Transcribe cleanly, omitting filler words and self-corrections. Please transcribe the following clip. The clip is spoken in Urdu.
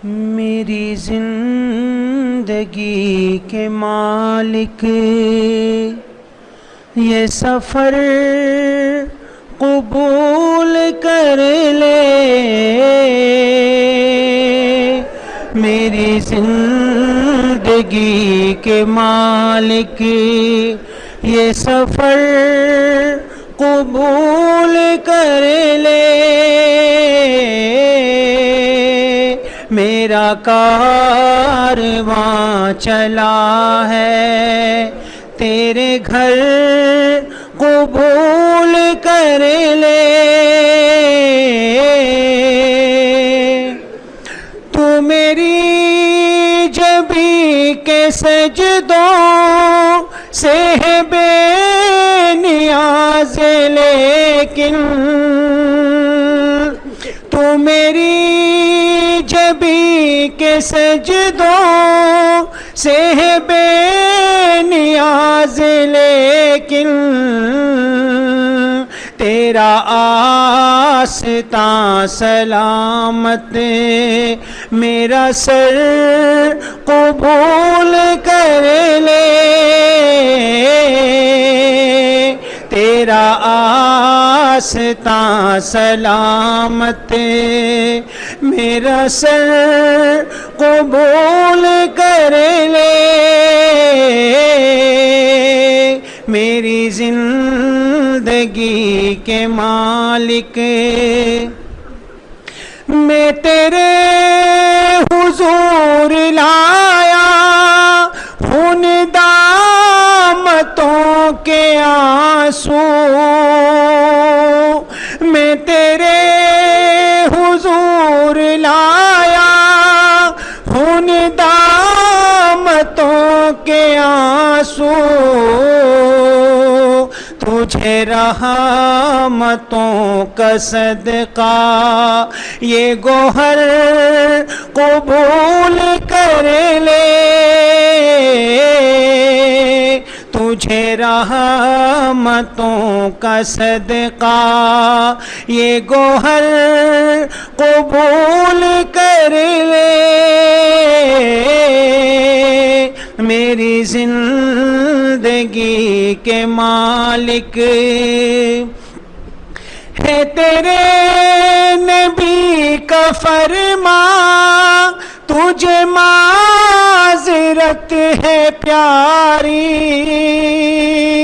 میری زندگی کے مالک یہ سفر قبول کر لے، میری زندگی کے مالک یہ سفر قبول کر لے، میرا کارواں چلا ہے تیرے گھر قبول کر لے، تو میری جبیں کے سجدوں سے ہے بے نیاز، لیکن تو میری جبیں کے سجدوں سے ہے بے نیاز، لیکن تیرا آستاں سلامت میرا سر قبول کر لے، تیرا آستاں سلامت میرا سر قبول کر لے، میری زندگی کے مالک میں تیرے حضور لایا خون دامتوں کے آنسو، میں تیرے حضور لایا خون دامتوں کے آنسو، تجھے رحمتوں کا صدقہ یہ گوہر قبول کر لے، تجھے رحمتوں کا صدقہ یہ گوہر قبول کر لے، میری زندگی کے مالک ہے تیرے نبی کا فرمان، تجھے معذرت ہے پیاری۔